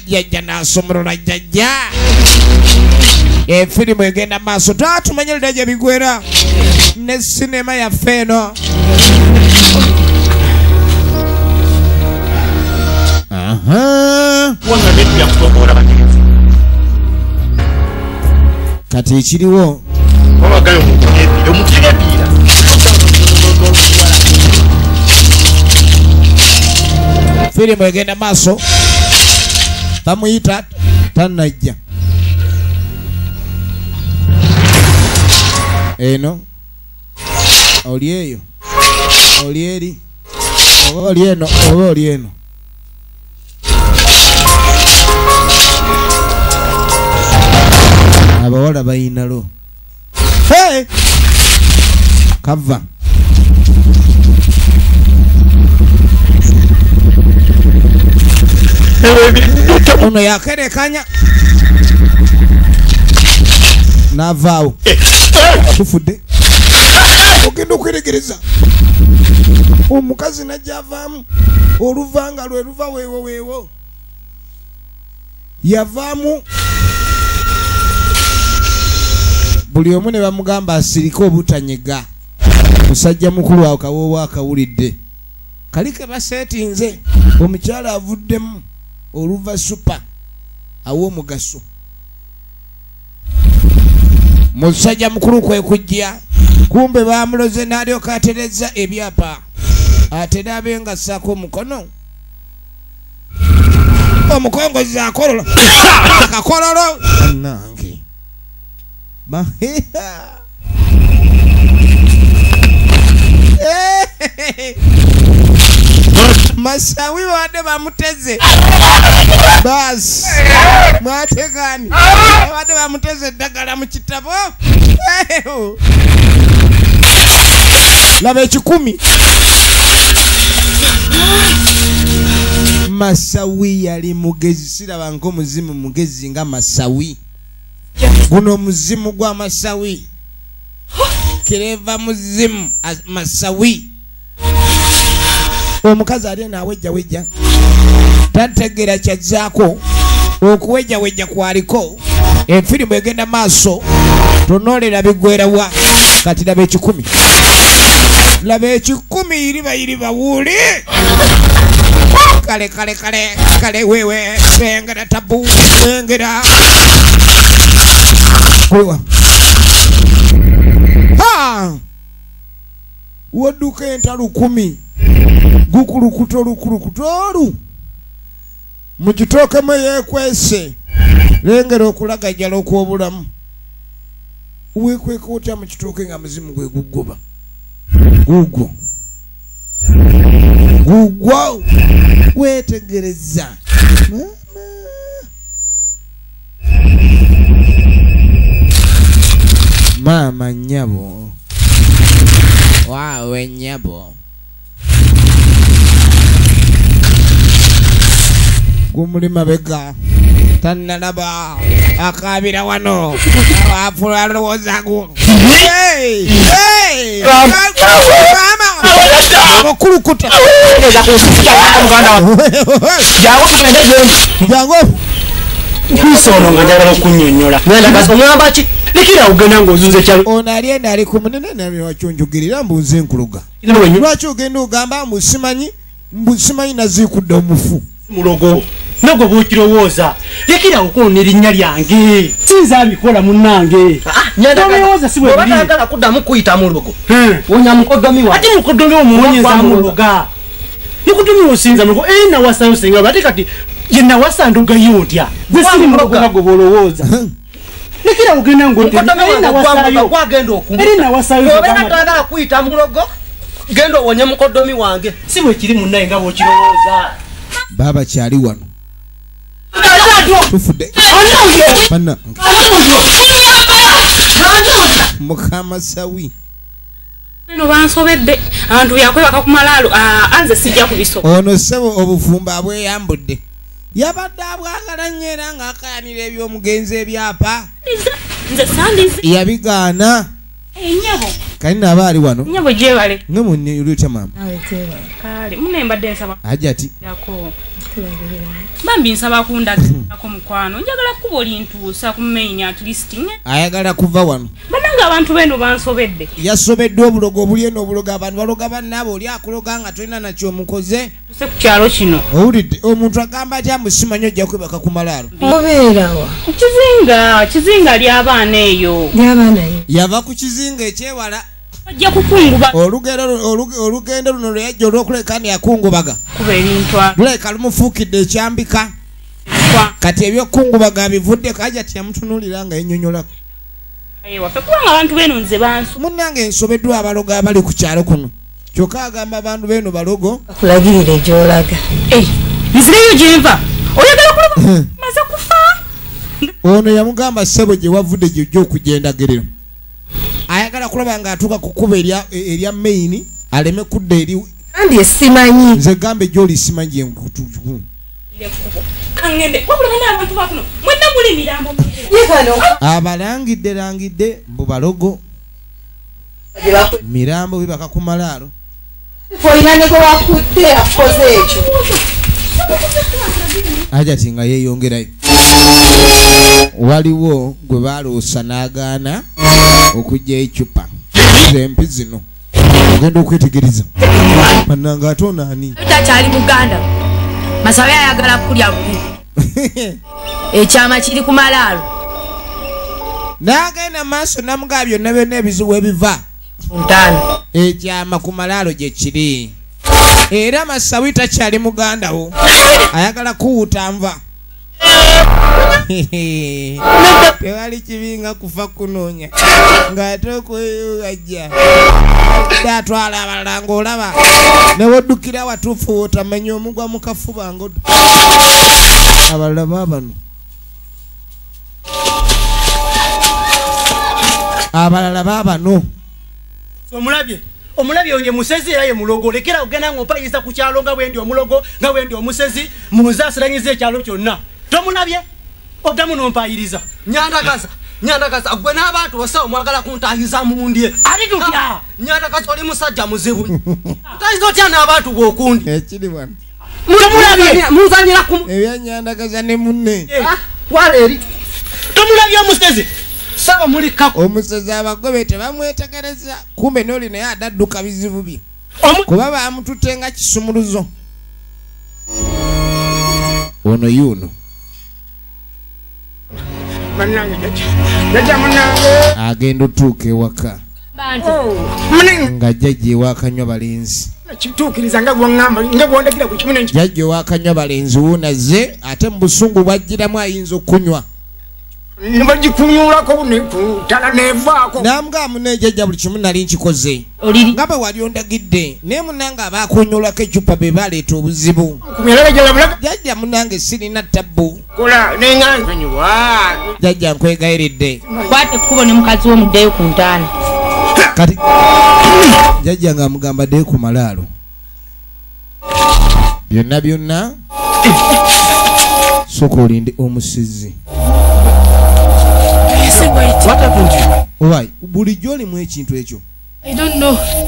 jajja nasomolola jajja efirimu egenda maaso tatumanyirira gye bigwera ne sinema yaffe eno kati ekiriwo firimu egenda maaso bamuyita tanajja eno oli eyo oli eri oba oli eno oba oli eno abawala bayinalo hey! Kava ono yakerekanya navaawo tufudde ogenda okweregereza omukazi najja avaamu oluvanga lwe luva weewo weewo yavaamu buli omu ne bamugamba asirike obutanyega musajja mukulu awo kawoowo akawulidde kali ke baseetinze omukyala avuddemu oluva supa aw'omugaso musajja mukulu kwe kujja kumbe bamuloze n'alyoka atereza ebyapa ate n'abe nga assaako omukono omukongozi akolola akakololo nange maheha Masawi wadde bamuteze basi mwategani wadde bamuteze eddagala mu kitabo laba ekikumi Masawi yali mugezi siraba nk'omuzimu mugezi nga Masawi guno muzimu gwa Masawi kireva muzimu Masawi omukazi ali naawejja wejja tategeera kyazzaako okuwejja wejja kwaliko enfirimu egenda maaso tonoolera bigwerawa kati laba ekikumi iriba wuuli kale wewe sengera tabu sengera kwewa wadduka entalu 10 gukulukuto mu kitooke mwe yeekwese lengera okulagajjala okw'obulamu weekweka otya mu kitooke nga muzimu gwe gugoba gugwo weetegereza maama nnyabo waawe nnyabo gumuli mabega tannalaba akabira wano afula lowoozago okulukuta jango Kusono nga njagala okunyonnyola. Omwamba ki? Lekera ogenda ng'ozunze kyalo. Ono alienda ali ku munene namye wakyonjogirira mbunze nkuluga. Lwaki ogenda ogamba mbusimanyi naziikudde omufu. Mulogo. Nogo bw'okirowooza. Lekera okwona erinnya lyange. Sinza mbikola munnange. Nyandowooza si bwe biri. Obatagala kuddamu kuyita mulogo. Wonya mukodomi wa. Ati mukodomi omuwonyeza muloga. Mukodomi osinza mulogo. Nawasayo singa bate kati yena wasanduga yotya zesiri mulogo gobolowooza lekera ogenda ngwagenda okuwaagenda kuyita mulogo genda owonye mukodomi wange si bwe kiri munnaye nga bw'okirowooza baba kyali wano tufudde mukama sawi no bansobedde abantu yakwebaka ku malaalo anze sijja kubisobola ono sebo obufumba abweyambudde yabadde abwagala nnyo era ng'akayanira eby'omugenzi ebyapa nze sandizi yabigaana ennyabo kali naaba ali wano nnyabo gyebale nga munyolutya mama kale mune mbadde nsaba ajati yako bambi nsaba kundagako mukwano njagala kuba olintuusa ku main at least ayagala kuva wano bananga abantu beno bansobedde yasobedde obulogo obuli eno obulogo abantu baloga bannaabo oli akuloga nga tolina nakyomukoze use ku kyalo kino owulidde omuntu agamba ati amusimanyi ojja kwebaka ku malaalo obeerawa kizinga ly'abaana eyo yava ku kizinga ekyewala ajja kukunguba olugendo luno lwe yajja olw'okuleka ni yakungubaga kuba ebintu luleka lumufuukidde ekyambika kati ebyokungubaga bivuddeko ajja tiyamutunuulira nga yennyonnyolako waffe kubanga abantu beno nze bansu munnange nsobeddwa abalogo abali ku kyalo kuno kyokka agamba abantu beno balogo kulagirire gy'olaga nzireyo gyenva oyagala kulaba maze kufa ono yamugamba ssebo gye wavudde gyojja okugendagerero ayagala kulaba ng'atuuka ku kkuba erya maini aleme kudda eri kandi esimanyi nze gambe gy'oli simanyi yenkutuku kangende wabula n'abantu bakuno mwenna muli mirambo abalangidde mbu balogo mirambo bibaka ku malaalo olina ne gwe wakudde akoze ekyo ajati nga yeeyongerayo waliwo gwe baaloosa n'agaana okujja ecupa zempi zino ogenda okwetegereza bannanga ate onaani takyali muganda masabe ayagala kulya buli ekyama kiri ku malaalo n'agenda maaso namugaa byonna byonna ebizibu ebiva ntaano ekyama ku malaalo gye kiri era masawi takyali mugandawo ayagala kuwuta nva tewali kibinga kufa kunoonya ng'ate okweyugajja datwala abalala ng'olaba newoddukira watuufu wotamanya omugwa mu kafuba ngodo abalala baabano abalala baabano omulabye onye musezi era ye mulogo lekera ogenda ng'ompayiza ku kyalo nga bwendi omulogo nga bwendi omusezi muzaasiranyiza ekyalo kyonna tomulabye oddamu n'ompayiriza nyandagaza gwe n'abantu basawo mwagala kuntayiza mundye ate tutya nyandagaza oli musajja muzibu ntayiza otya n'abantu bw'okundi ekiri wano tomulabye muzanyira ku ebyanyandagaza ne munne wala eri tomulabye omusezi saba muli kako omusezi abagobe tebamwetegereza kumbe n'oli naye adadduka bizibu bye kuba bamututte nga kisumuluzo ono yuno agenda otuuka ewaka nga jjajja ewakanywa balenzi jjajja ewakanywa balenzi wuunaze ate mu busungu bwajjiramu ayinza okunywa namugaa mune jjajja buli kimu nali nkikoze nga bwe wali ondagidde naye munange abakunyolako ecupa be baleeta obuzibu jjajja munange sirina tabbu jjajja nkwegayiridde kwate ekkubo ne mukazi wo muddeyo ku ntaana kati jjajja nga amugamba ddeyo ku malaalo byonna byonna sooka olinde omusizi bulijjo olimu ekintu ekyo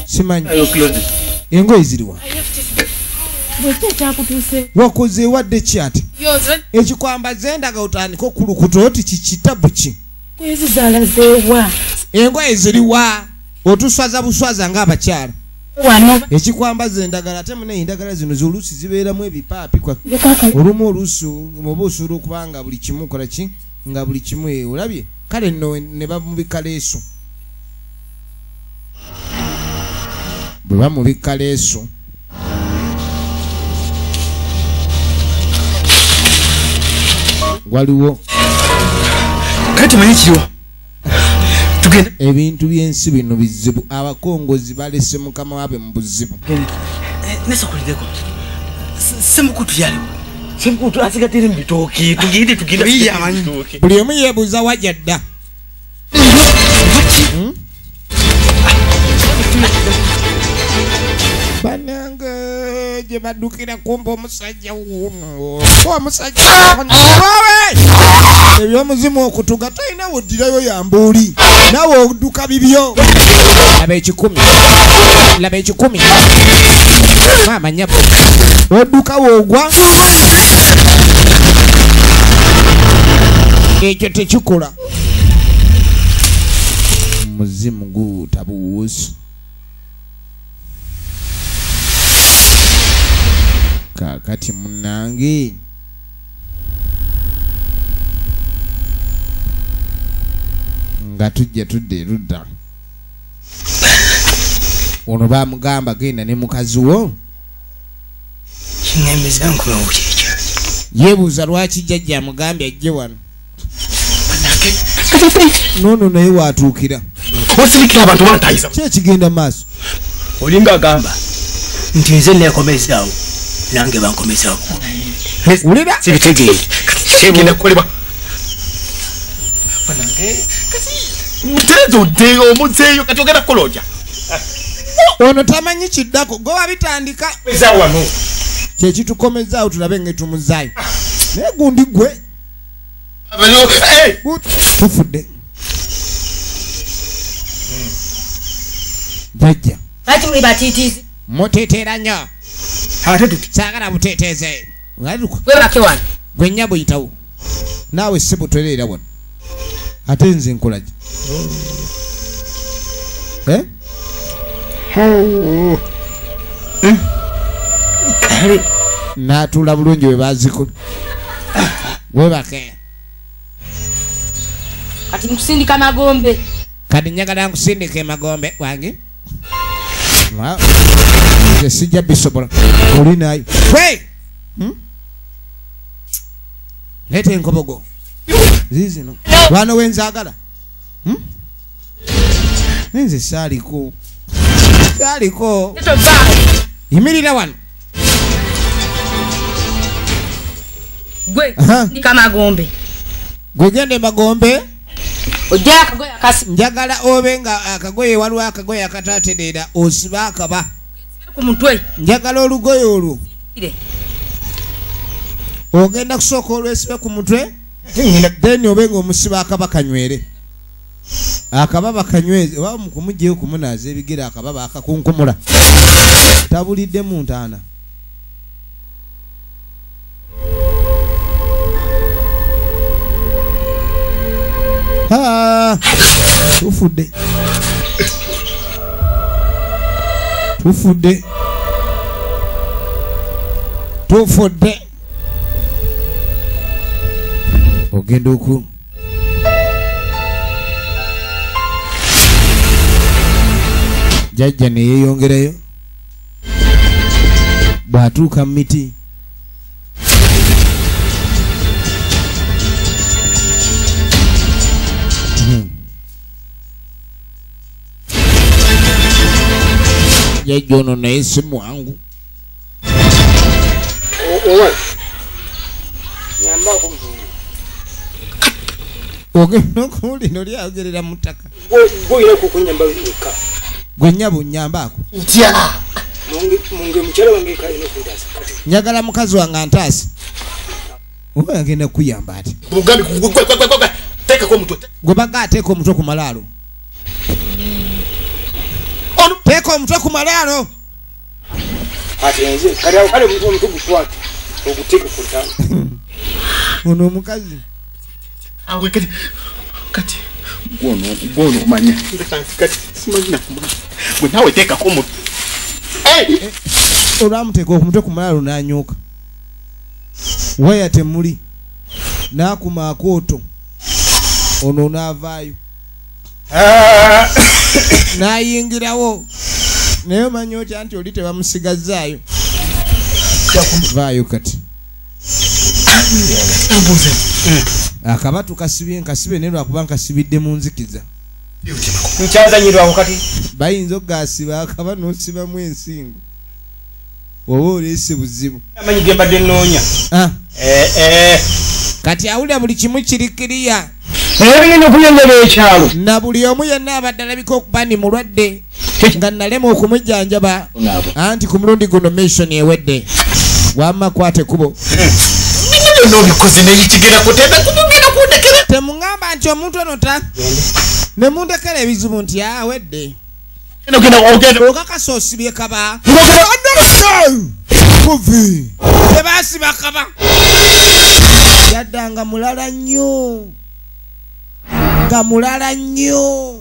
simanyi engoye ziriwa wakoze wadde ki ate ekikwambaze endaga otandika okulukuta oti kikitabu ki engoye ziriwa otuswaza buswaza ng'abakyala ekikwambaza endagala ate mune endagala zino zoluusi zibeeramu ebipaapi olumu oluusi oba osobola okuba nga buli kimu kola ki nga buli kimu olabye kale nno ne bamubika leeso bwe bamubika leeso waliwo kati manyi kiriwo tugenda ebintu by'ensi bino bizibu abakongozi balese mukama waabe mu buzibu nesokolireko semukutu yaliwo semukutu asigatire mu bitooki tugende buli omu yeebuuza wajja dda banange gye baddukira kumpa omusajja wuno omusajja ebyomuzimu okutuga tolina woddirayo yambuuli nawe odduka bibyo laba ekikumi maama nyabu odduka woogwa ekyo tekikola muzimu gutabuusi kakati munange nga tujja tudde erudda ono bamugamba genda ne mukazi wo kiŋŋamiza nkubawo kyekyo yeebuuza lwaki jjajja amugambye ajje wano nono naye waatuukira osirikira abantu bantayisa kyekigenda maaso olinga agamba nti nze neekomezaawo nange bankomezaawo wulira sibitegeere kigenda kukolebwa mutezo ddeyo omuzeeyo kati ogenda kukola otya ono tamanyi kiddako gwe wabitandika wano kyekitukomezaawo tulabe ngetumuzaayo naye gundi gwe tufudde jajja lwaki muli batiitiizi muteteera nnyo ate saagala buteteeze webake wano gwe nnya buyitawo naawe sibutwereera wano ate nze nkolaki naatuula bulungi bwe bazikola webake kati nkusindika magombe kati njagala nkusindika emagombe wange nze sijja bisobola oli nayo leeta enkobogo ziizino lwano wenzaagala nenze saaliko yimirira wano gwe ndika magombe gwe genda emagombe ojja akagoye akasi njagala obe nga akagoye waliwo akagoye akataatereera osiba akaba ku mutwe njagala olugoye olwo ogenda kusooka olwesibe ku mutwe then obe nga omusiba akaba kanywere akaba bakanyweze oba mukumugyeyo kumunaaza ebigere akaba bakakunkumula tabulidde mu ntaana tufudde ogenda oku jajja neyeeyongerayo bw'atuuka mu miti jajja ono naye si mwangu ogenda okuwulira oli ayogerera mu ttaka gwe nnyabo nnyambaako njagala mukazi wange antaasi oba yagenda kukuyamba ati gwe baga ateeka omutwe ku malaalo teeka omutwe ku malaalo ono omukazi kati gwono omanya kati simanyina gwe nawe teekako omutwe olwamuteeka omutwe ku malaalo n'anyuuka waya temuli n'akuma akooto ono n'avaayo n'ayingirawo naye omanyi otya nti oli tebamusigazaayo vaayo kati akaba tukasibye nkasibe naye lwakuba nkasibidde mu nzikiza nkyazanyirwawo kati bayinza okugasiba akaba n'osibamu ensingo oba oleese buzibu amanyi ge mbadde nnoonya kati awulira buli kimu kirikiriya ebigenda okunyongera ekyalo na buli omu yenna abadde alabika okuba ni mulwadde nga nalema okumujjanjaba anti ku mulundi guno mission ewedde wamma kwate kubo nobikoze neyikigera kutenda kumugenda kundekera temuŋŋamba nti omuntu ono ta ne mundekera ebizibu nti awedde okakasa osibye kaba muvi tebasiba kaba yaddanga mulala nnyo nga mulala nnyo